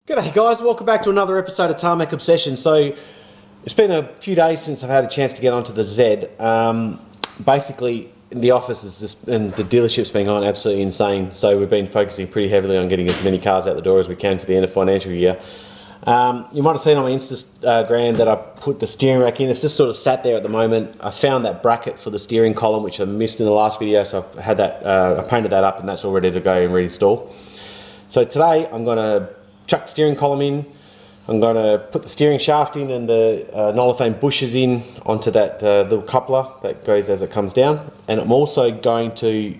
G'day guys, welcome back to another episode of Tarmac Obsession. So it's been a few days since I've had a chance to get onto the Z. Basically the office is just, and the dealership's been on absolutely insane. So we've been focusing pretty heavily on getting as many cars out the door as we can for the end of financial year. You might have seen on my Instagram that I put the steering rack in. It's just sort of sat there at the moment. I found that bracket for the steering column, which I missed in the last video. So I've had that, I painted that up and that's all ready to go and reinstall. So today I'm going to chuck the steering column in. I'm going to put the steering shaft in and the nolithane bushes in onto that little coupler that goes as it comes down. And I'm also going to,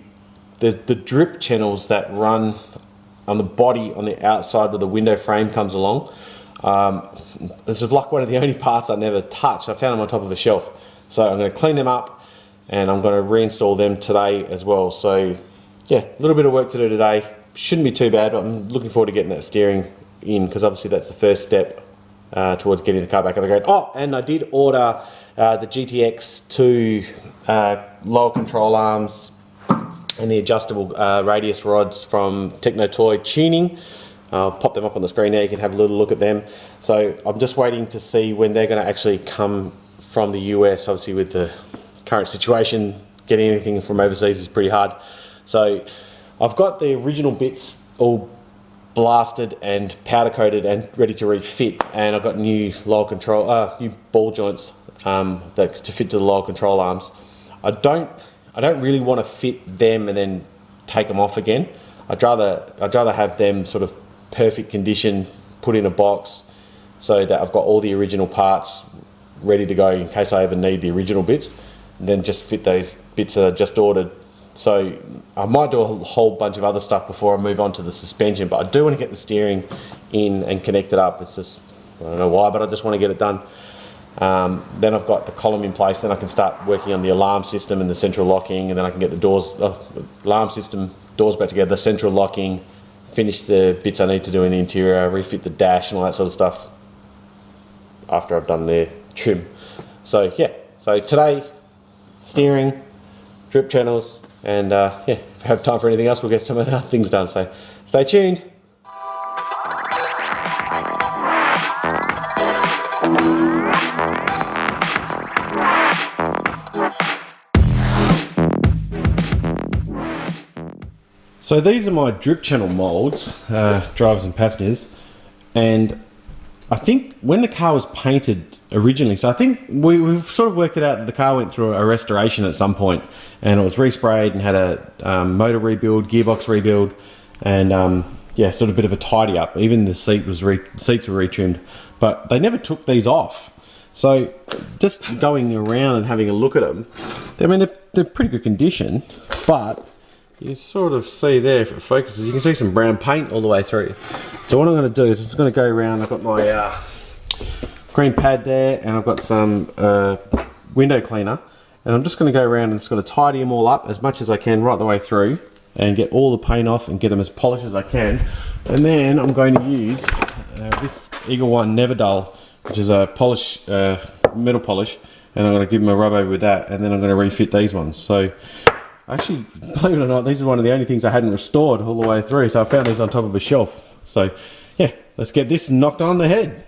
the drip channels that run on the body on the outside where the window frame comes along. This is like one of the only parts I never touched. I found them on top of a shelf. So I'm going to clean them up and I'm going to reinstall them today as well. So yeah, a little bit of work to do today. Shouldn't be too bad, but I'm looking forward to getting that steering in because obviously that's the first step towards getting the car back on the road. Oh, and I did order the GTX2 lower control arms and the adjustable radius rods from Techno Toy Tuning. I'll pop them up on the screen now, you can have a little look at them. So I'm just waiting to see when they're going to actually come from the US. Obviously with the current situation, getting anything from overseas is pretty hard. So I've got the original bits all blasted and powder coated and ready to refit, and I've got new lower control, new ball joints that to fit to the lower control arms. I don't really want to fit them and then take them off again. I'd rather have them sort of perfect condition, put in a box, so that I've got all the original parts ready to go in case I ever need the original bits, and then just fit those bits that I just ordered. So I might do a whole bunch of other stuff before I move on to the suspension, but I do want to get the steering in and connect it up. It's just, I don't know why, but I just want to get it done. Then I've got the column in place, then I can start working on the alarm system and the central locking, and then I can get the doors, alarm system, doors back together, central locking, finish the bits I need to do in the interior, refit the dash and all that sort of stuff after I've done the trim. So yeah, so today, steering, drip channels, and yeah, if I have time for anything else, we'll get some of the other things done. So stay tuned. So these are my drip channel molds, drivers and passengers, and I think when the car was painted originally, so I think we've sort of worked it out that the car went through a restoration at some point, and it was resprayed and had a motor rebuild, gearbox rebuild, and yeah, sort of a bit of a tidy up. Even the seats were retrimmed, but they never took these off. So just going around and having a look at them, I mean they're pretty good condition, but you sort of see there, if it focuses, you can see some brown paint all the way through. So what I'm going to do is I'm just going to go around. I've got my green pad there, and I've got some window cleaner, and I'm just going to go around and just going to tidy them all up as much as I can right the way through and get all the paint off and get them as polished as I can. And then I'm going to use this Eagle One Never Dull, which is a polish, metal polish, and I'm going to give them a rub over with that, and then I'm going to refit these ones. So actually, believe it or not, these are one of the only things I hadn't restored all the way through, so I found these on top of a shelf. So yeah, let's get this knocked on the head.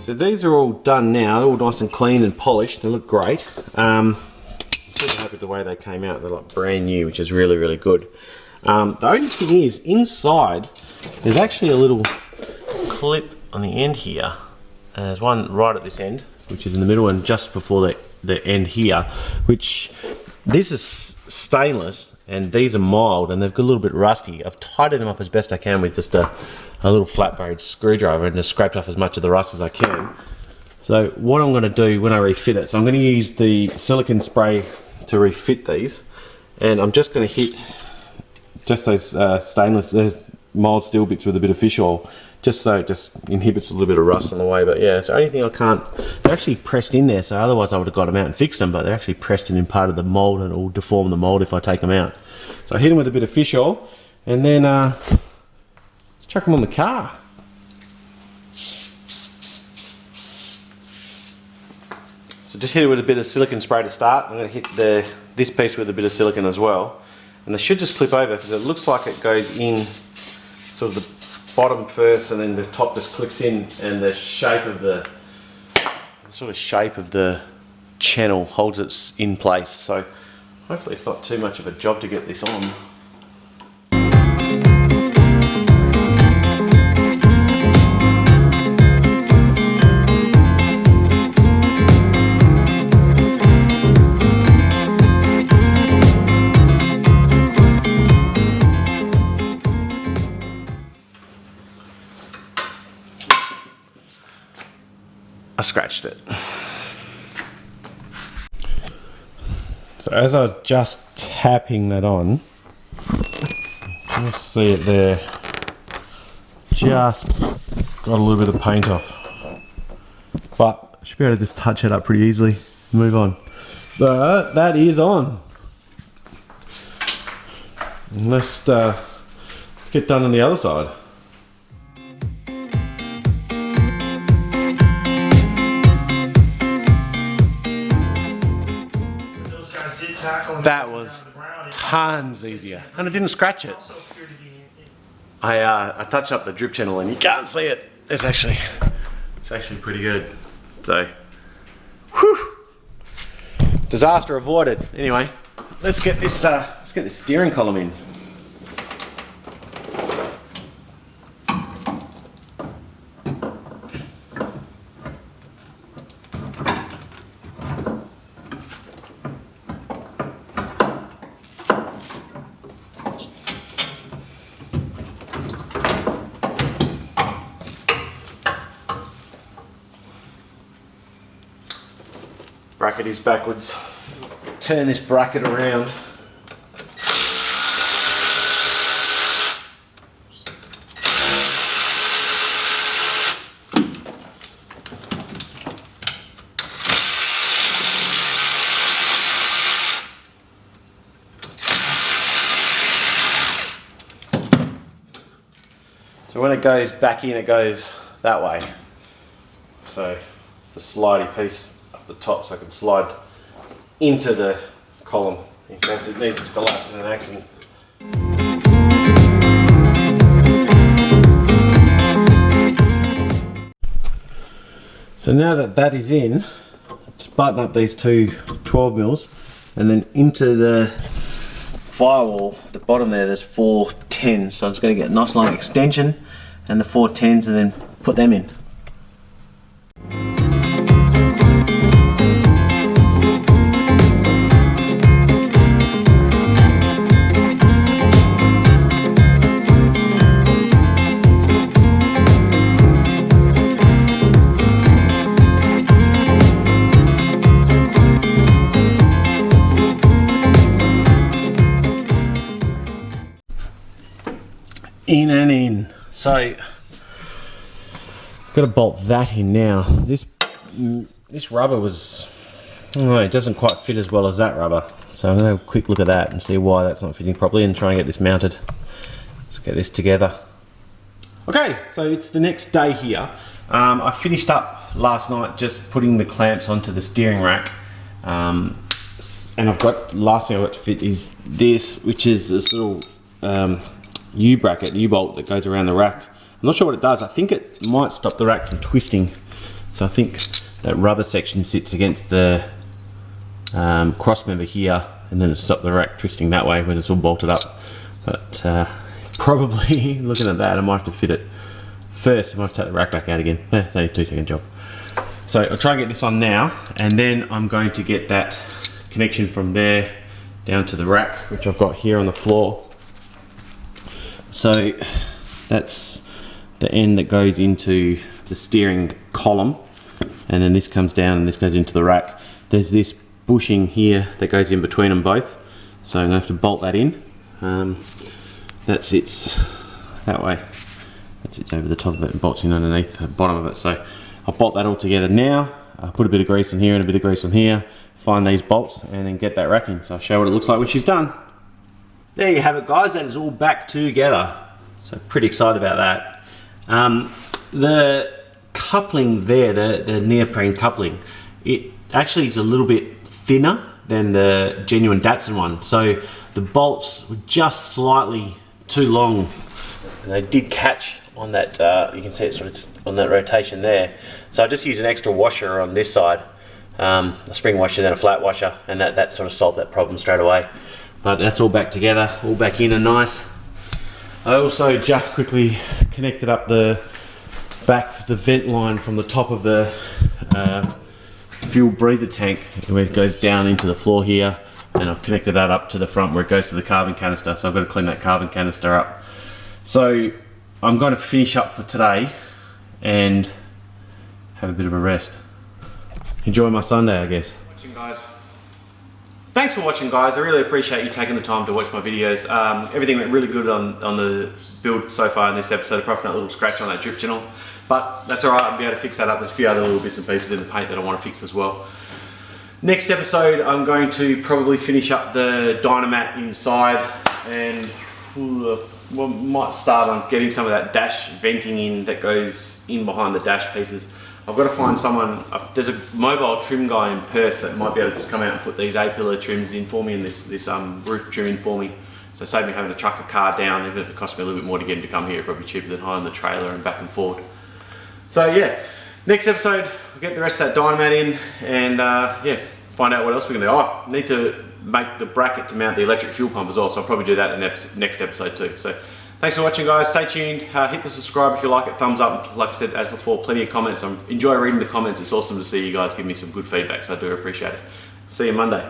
So these are all done now, they're all nice and clean and polished, they look great. I'm super happy with the way they came out, they're like brand new, which is really, really good. The only thing is, inside, there's actually a little clip on the end here. There's one right at this end, which is in the middle, and just before the end here, which this is stainless, and these are mild, and they've got a little bit rusty. I've tidied them up as best I can with just a little flat blade screwdriver, and just scraped off as much of the rust as I can. So what I'm going to do when I refit it, so I'm going to use the silicone spray to refit these, and I'm just going to hit just those stainless mild steel bits with a bit of fish oil, just so it just inhibits a little bit of rust on the way. But yeah, so anything I can't, they're actually pressed in there, so otherwise I would have got them out and fixed them, but they're actually pressed in part of the mold, and it will deform the mold if I take them out. So I hit them with a bit of fish oil, and then let's chuck them on the car. So just hit it with a bit of silicone spray to start. I'm going to hit this piece with a bit of silicone as well. And they should just clip over because it looks like it goes in sort of the bottom first and then the top just clicks in, and the shape of the channel holds it in place. So hopefully it's not too much of a job to get this on. I scratched it. So as I was just tapping that on, just see it there, just got a little bit of paint off. But I should be able to just touch it up pretty easily, move on. But that is on. And let's get done on the other side. That was tons easier, and I didn't scratch it. I touched up the drip channel, and you can't see it. It's actually pretty good. So, whew, disaster avoided. Anyway, let's get this steering column in. Bracket is backwards. Turn this bracket around. So when it goes back in, it goes that way. So the slidey piece the top, so I can slide into the column in case it needs to collapse in an accident. So now that that is in, just button up these two 12 mils, and then into the firewall at the bottom there's 4 10s, so I'm just going to get a nice long extension and the 4 10s and then put them in. In and in. So I've got to bolt that in now. This rubber was, I don't know, it doesn't quite fit as well as that rubber. So I'm going to have a quick look at that and see why that's not fitting properly and try and get this mounted. Let's get this together. Okay, so it's the next day here. I finished up last night just putting the clamps onto the steering rack. And I've got, last thing I've got to fit is this, which is this little U-bracket, U-bolt that goes around the rack. I'm not sure what it does. I think it might stop the rack from twisting. So I think that rubber section sits against the cross member here, and then it stops the rack twisting that way when it's all bolted up. But probably looking at that, I might have to fit it first. I might have to take the rack back out again. It's only a 2-second job. So I'll try and get this on now, and then I'm going to get that connection from there down to the rack, which I've got here on the floor. So that's the end that goes into the steering column, and then this comes down and this goes into the rack. There's this bushing here that goes in between them both, so I'm going to have to bolt that in. That sits that way, that sits over the top of it and bolts in underneath the bottom of it. So I'll bolt that all together now. I'll put a bit of grease on here and a bit of grease on here, find these bolts, and then get that rack in. So I'll show what it looks like when she's done. There you have it, guys. That is all back together. So pretty excited about that. The coupling there, the neoprene coupling, it actually is a little bit thinner than the genuine Datsun one. So the bolts were just slightly too long, and they did catch on that, you can see it sort of on that rotation there. So I just used an extra washer on this side, a spring washer, then a flat washer, and that sort of solved that problem straight away. But that's all back together, all back in and nice. I also just quickly connected up the vent line from the top of the fuel breather tank, where it goes down into the floor here, and I've connected that up to the front where it goes to the carbon canister. So I've got to clean that carbon canister up. So I'm going to finish up for today and have a bit of a rest. Enjoy my Sunday, I guess. Watching, guys. Thanks for watching, guys. I really appreciate you taking the time to watch my videos. Everything went really good on the build so far in this episode, apart from that little scratch on that drift channel. But that's alright, I'll be able to fix that up. There's a few other little bits and pieces in the paint that I want to fix as well. Next episode, I'm going to probably finish up the Dynamat inside, and we might start on getting some of that dash venting in that goes in behind the dash pieces. I've got to find someone, there's a mobile trim guy in Perth that might be able to just come out and put these A-pillar trims in for me, and this roof trim in for me. So save me having to truck the car down. Even if it costs me a little bit more to get him to come here, probably cheaper than hiring the trailer and back and forward. So yeah, next episode, we'll get the rest of that Dynamat in, and yeah, find out what else we're going to do. Oh, I need to make the bracket to mount the electric fuel pump as well, so I'll probably do that in the next episode too. So thanks for watching, guys. Stay tuned. Hit the subscribe if you like it, thumbs up. Like I said, as before, plenty of comments. I enjoy reading the comments. It's awesome to see you guys give me some good feedback, so I do appreciate it. See you Monday.